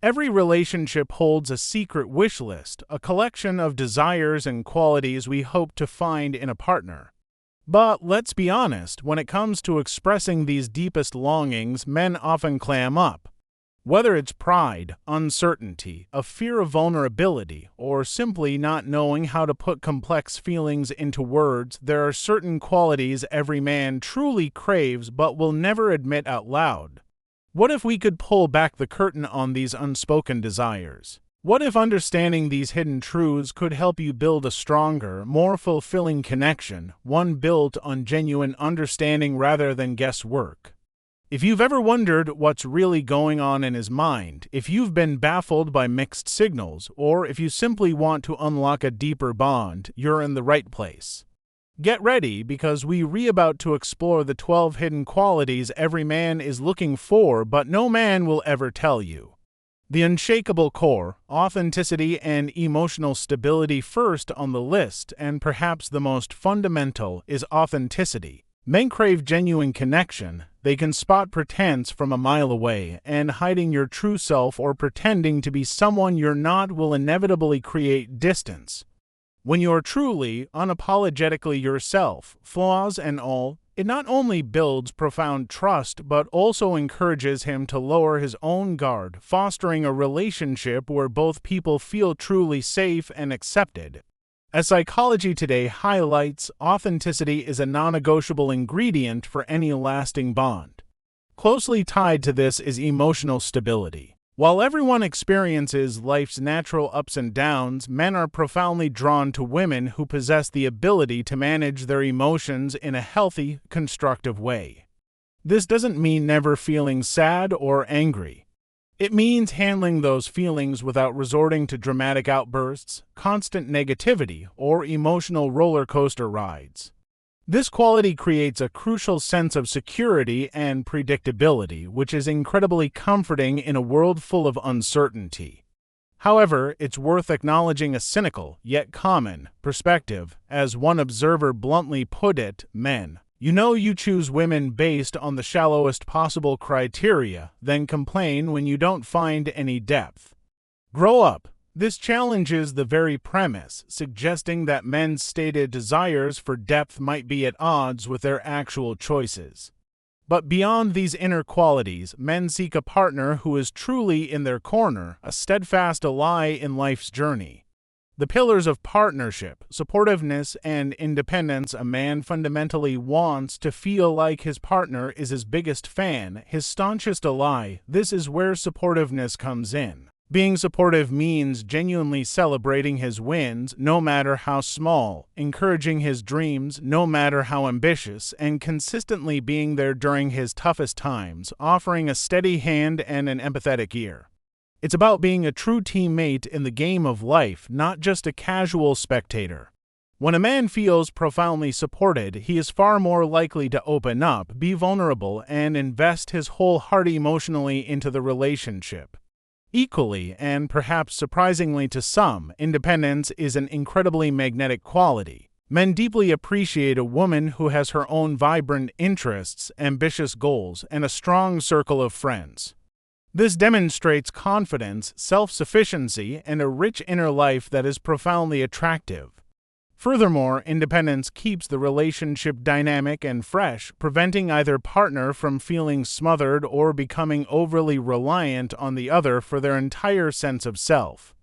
Every relationship holds a secret wish list, a collection of desires and qualities we hope to find in a partner. But let's be honest, when it comes to expressing these deepest longings, men often clam up. Whether it's pride, uncertainty, a fear of vulnerability, or simply not knowing how to put complex feelings into words, there are certain qualities every man truly craves but will never admit out loud. What if we could pull back the curtain on these unspoken desires? What if understanding these hidden truths could help you build a stronger, more fulfilling connection, one built on genuine understanding rather than guesswork? If you've ever wondered what's really going on in his mind, if you've been baffled by mixed signals, or if you simply want to unlock a deeper bond, you're in the right place. Get ready, because we're about to explore the 12 hidden qualities every man is looking for but no man will ever tell you. The unshakable core, authenticity and emotional stability first on the list, and perhaps the most fundamental, is authenticity. Men crave genuine connection. They can spot pretense from a mile away, and hiding your true self or pretending to be someone you're not will inevitably create distance. When you're truly, unapologetically yourself, flaws and all, it not only builds profound trust but also encourages him to lower his own guard, fostering a relationship where both people feel truly safe and accepted. As Psychology Today highlights, authenticity is a non-negotiable ingredient for any lasting bond. Closely tied to this is emotional stability. While everyone experiences life's natural ups and downs, men are profoundly drawn to women who possess the ability to manage their emotions in a healthy, constructive way. This doesn't mean never feeling sad or angry. It means handling those feelings without resorting to dramatic outbursts, constant negativity, or emotional roller coaster rides. This quality creates a crucial sense of security and predictability, which is incredibly comforting in a world full of uncertainty. However, it's worth acknowledging a cynical, yet common, perspective. As one observer bluntly put it, men, you choose women based on the shallowest possible criteria, then complain when you don't find any depth. Grow up. This challenges the very premise, suggesting that men's stated desires for depth might be at odds with their actual choices. But beyond these inner qualities, men seek a partner who is truly in their corner, a steadfast ally in life's journey. The pillars of partnership, supportiveness, and independence. A man fundamentally wants to feel like his partner is his biggest fan, his staunchest ally. This is where supportiveness comes in. Being supportive means genuinely celebrating his wins, no matter how small, encouraging his dreams, no matter how ambitious, and consistently being there during his toughest times, offering a steady hand and an empathetic ear. It's about being a true teammate in the game of life, not just a casual spectator. When a man feels profoundly supported, he is far more likely to open up, be vulnerable, and invest his whole heart emotionally into the relationship. Equally, and perhaps surprisingly to some, independence is an incredibly magnetic quality. Men deeply appreciate a woman who has her own vibrant interests, ambitious goals, and a strong circle of friends. This demonstrates confidence, self-sufficiency, and a rich inner life that is profoundly attractive. Furthermore, independence keeps the relationship dynamic and fresh, preventing either partner from feeling smothered or becoming overly reliant on the other for their entire sense of self.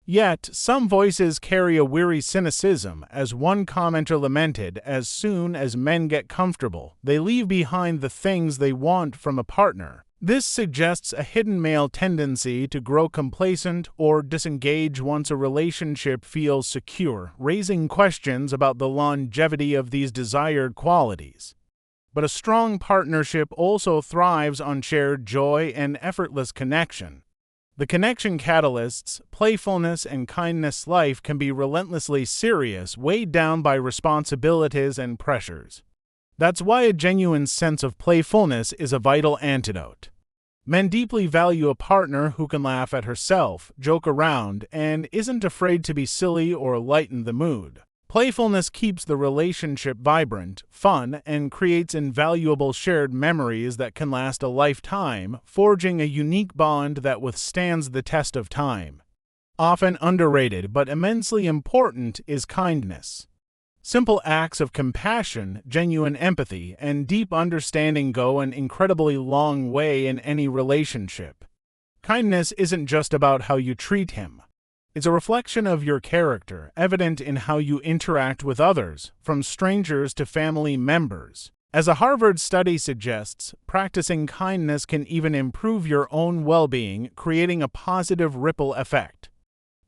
Yet, some voices carry a weary cynicism. As one commenter lamented, as soon as men get comfortable, they leave behind the things they want from a partner. This suggests a hidden male tendency to grow complacent or disengage once a relationship feels secure, raising questions about the longevity of these desired qualities. But a strong partnership also thrives on shared joy and effortless connection. The connection catalysts, playfulness and kindness. Life can be relentlessly serious, weighed down by responsibilities and pressures. That's why a genuine sense of playfulness is a vital antidote. Men deeply value a partner who can laugh at herself, joke around, and isn't afraid to be silly or lighten the mood. Playfulness keeps the relationship vibrant, fun, and creates invaluable shared memories that can last a lifetime, forging a unique bond that withstands the test of time. Often underrated but immensely important is kindness. Simple acts of compassion, genuine empathy, and deep understanding go an incredibly long way in any relationship. Kindness isn't just about how you treat him. It's a reflection of your character, evident in how you interact with others, from strangers to family members. As a Harvard study suggests, practicing kindness can even improve your own well-being, creating a positive ripple effect.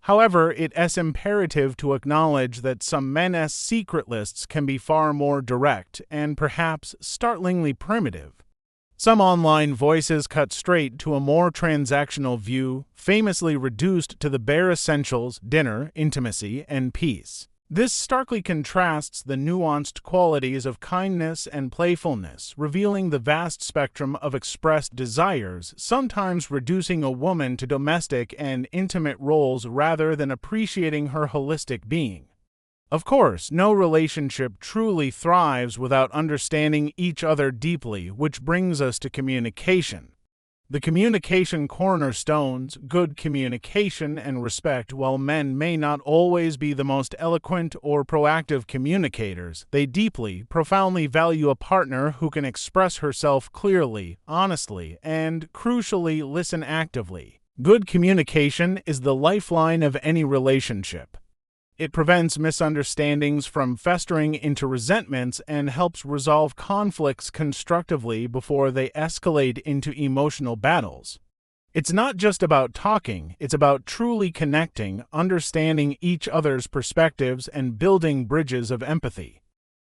However, it is imperative to acknowledge that some men's secret lists can be far more direct and perhaps startlingly primitive. Some online voices cut straight to a more transactional view, famously reduced to the bare essentials: dinner, intimacy, and peace. This starkly contrasts the nuanced qualities of kindness and playfulness, revealing the vast spectrum of expressed desires, sometimes reducing a woman to domestic and intimate roles rather than appreciating her holistic being. Of course, no relationship truly thrives without understanding each other deeply, which brings us to communication. The communication cornerstones: good communication and respect. While men may not always be the most eloquent or proactive communicators, they deeply, profoundly value a partner who can express herself clearly, honestly, and, crucially, listen actively. Good communication is the lifeline of any relationship. It prevents misunderstandings from festering into resentments and helps resolve conflicts constructively before they escalate into emotional battles. It's not just about talking, it's about truly connecting, understanding each other's perspectives, and building bridges of empathy.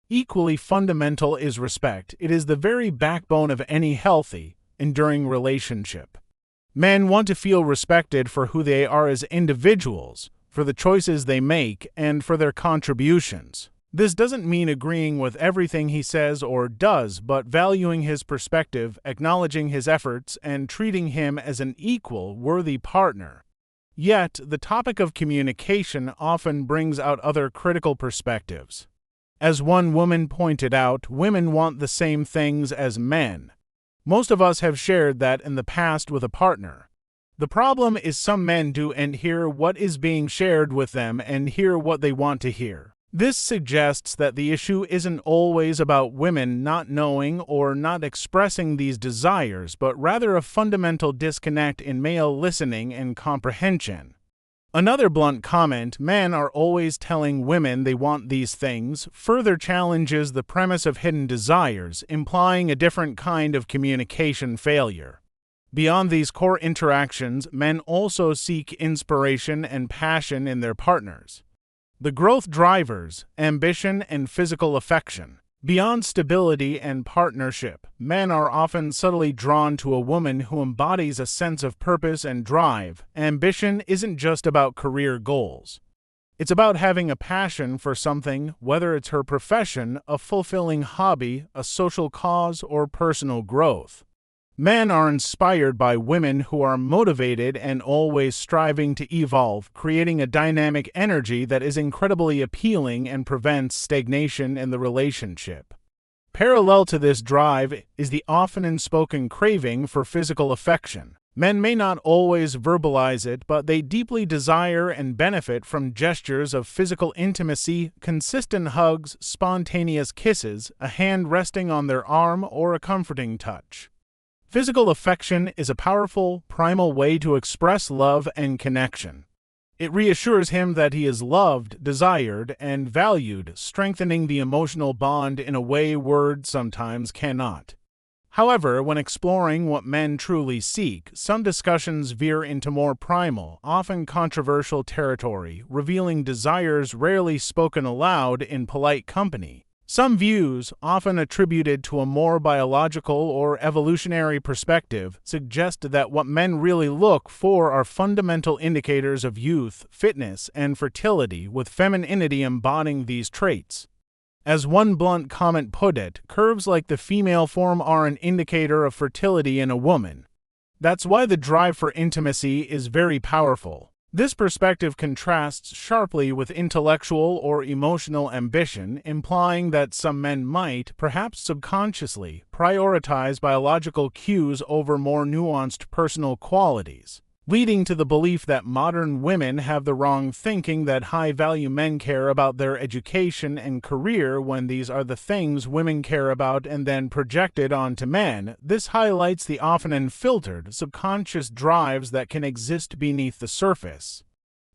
Equally fundamental is respect. It is the very backbone of any healthy, enduring relationship. Men want to feel respected for who they are as individuals, for the choices they make, and for their contributions. This doesn't mean agreeing with everything he says or does, but valuing his perspective, acknowledging his efforts, and treating him as an equal, worthy partner. Yet, the topic of communication often brings out other critical perspectives. As one woman pointed out, women want the same things as men. Most of us have shared that in the past with a partner. The problem is some men do and hear what is being shared with them and hear what they want to hear. This suggests that the issue isn't always about women not knowing or not expressing these desires, but rather a fundamental disconnect in male listening and comprehension. Another blunt comment, "men are always telling women they want these things," further challenges the premise of hidden desires, implying a different kind of communication failure. Beyond these core interactions, men also seek inspiration and passion in their partners. The growth drivers: ambition and physical affection. Beyond stability and partnership, men are often subtly drawn to a woman who embodies a sense of purpose and drive. Ambition isn't just about career goals. It's about having a passion for something, whether it's her profession, a fulfilling hobby, a social cause, or personal growth. Men are inspired by women who are motivated and always striving to evolve, creating a dynamic energy that is incredibly appealing and prevents stagnation in the relationship. Parallel to this drive is the often unspoken craving for physical affection. Men may not always verbalize it, but they deeply desire and benefit from gestures of physical intimacy, consistent hugs, spontaneous kisses, a hand resting on their arm, or a comforting touch. Physical affection is a powerful, primal way to express love and connection. It reassures him that he is loved, desired, and valued, strengthening the emotional bond in a way words sometimes cannot. However, when exploring what men truly seek, some discussions veer into more primal, often controversial territory, revealing desires rarely spoken aloud in polite company. Some views, often attributed to a more biological or evolutionary perspective, suggest that what men really look for are fundamental indicators of youth, fitness, and fertility, with femininity embodying these traits. As one blunt comment put it, curves like the female form are an indicator of fertility in a woman. That's why the drive for intimacy is very powerful. This perspective contrasts sharply with intellectual or emotional ambition, implying that some men might, perhaps subconsciously, prioritize biological cues over more nuanced personal qualities, leading to the belief that modern women have the wrong thinking that high-value men care about their education and career when these are the things women care about and then projected onto men. This highlights the often unfiltered, subconscious drives that can exist beneath the surface.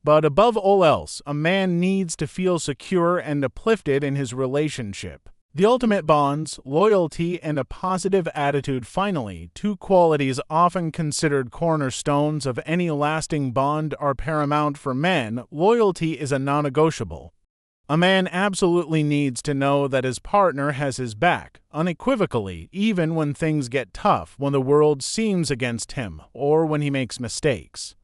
But above all else, a man needs to feel secure and uplifted in his relationship. The ultimate bonds, loyalty, and a positive attitude. Finally, two qualities often considered cornerstones of any lasting bond are paramount for men. Loyalty is a non-negotiable. A man absolutely needs to know that his partner has his back, unequivocally, even when things get tough, when the world seems against him, or when he makes mistakes.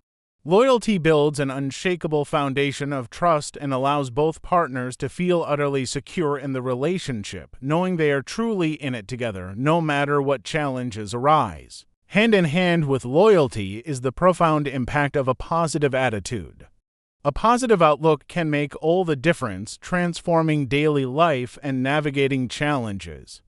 Loyalty builds an unshakable foundation of trust and allows both partners to feel utterly secure in the relationship, knowing they are truly in it together, no matter what challenges arise. Hand in hand with loyalty is the profound impact of a positive attitude. A positive outlook can make all the difference, transforming daily life and navigating challenges.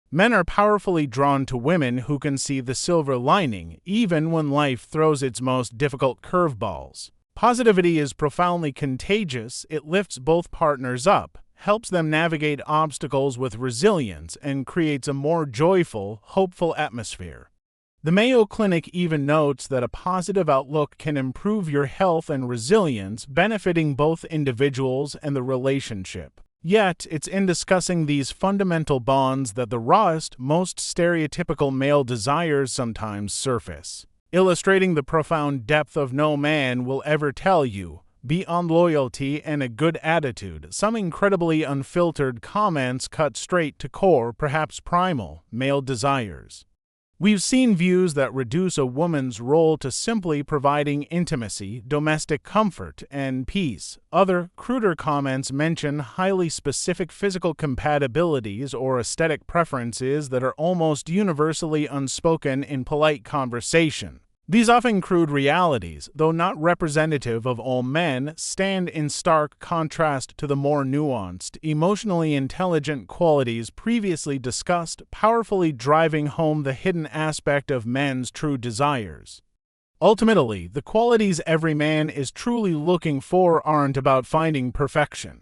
Men are powerfully drawn to women who can see the silver lining, even when life throws its most difficult curveballs. Positivity is profoundly contagious. It lifts both partners up, helps them navigate obstacles with resilience, and creates a more joyful, hopeful atmosphere. The Mayo Clinic even notes that a positive outlook can improve your health and resilience, benefiting both individuals and the relationship. Yet, it's in discussing these fundamental bonds that the rawest, most stereotypical male desires sometimes surface, illustrating the profound depth of no man will ever tell you. Beyond loyalty and a good attitude, some incredibly unfiltered comments cut straight to core, perhaps primal, male desires. We've seen views that reduce a woman's role to simply providing intimacy, domestic comfort, and peace. Other, cruder comments mention highly specific physical compatibilities or aesthetic preferences that are almost universally unspoken in polite conversation. These often crude realities, though not representative of all men, stand in stark contrast to the more nuanced, emotionally intelligent qualities previously discussed, powerfully driving home the hidden aspect of men's true desires. Ultimately, the qualities every man is truly looking for aren't about finding perfection.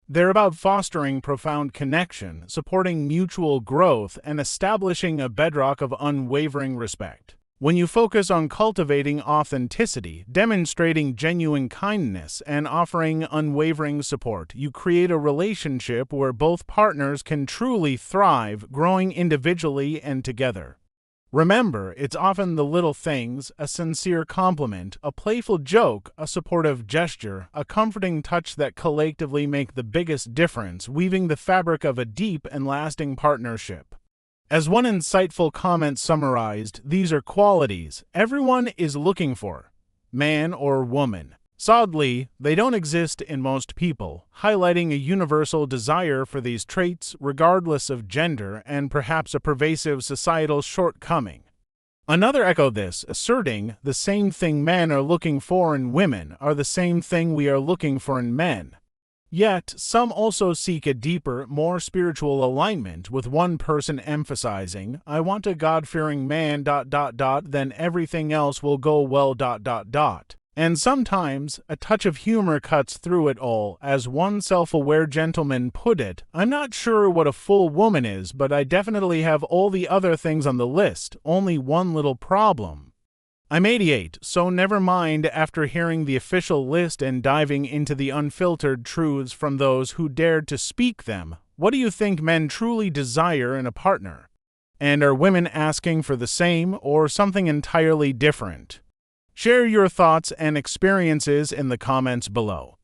They're about fostering profound connection, supporting mutual growth, and establishing a bedrock of unwavering respect. When you focus on cultivating authenticity, demonstrating genuine kindness, and offering unwavering support, you create a relationship where both partners can truly thrive, growing individually and together. Remember, it's often the little things, a sincere compliment, a playful joke, a supportive gesture, a comforting touch that collectively make the biggest difference, weaving the fabric of a deep and lasting partnership. As one insightful comment summarized, these are qualities everyone is looking for, man or woman. Sadly, they don't exist in most people, highlighting a universal desire for these traits regardless of gender and perhaps a pervasive societal shortcoming. Another echoed this, asserting the same thing men are looking for in women are the same thing we are looking for in men. Yet, some also seek a deeper, more spiritual alignment, with one person emphasizing, I want a God-fearing man, then everything else will go well, And sometimes, a touch of humor cuts through it all. As one self-aware gentleman put it, I'm not sure what a full woman is, but I definitely have all the other things on the list, only one little problem. I'm 88, so never mind. After hearing the official list and diving into the unfiltered truths from those who dared to speak them, what do you think men truly desire in a partner? And are women asking for the same or something entirely different? Share your thoughts and experiences in the comments below.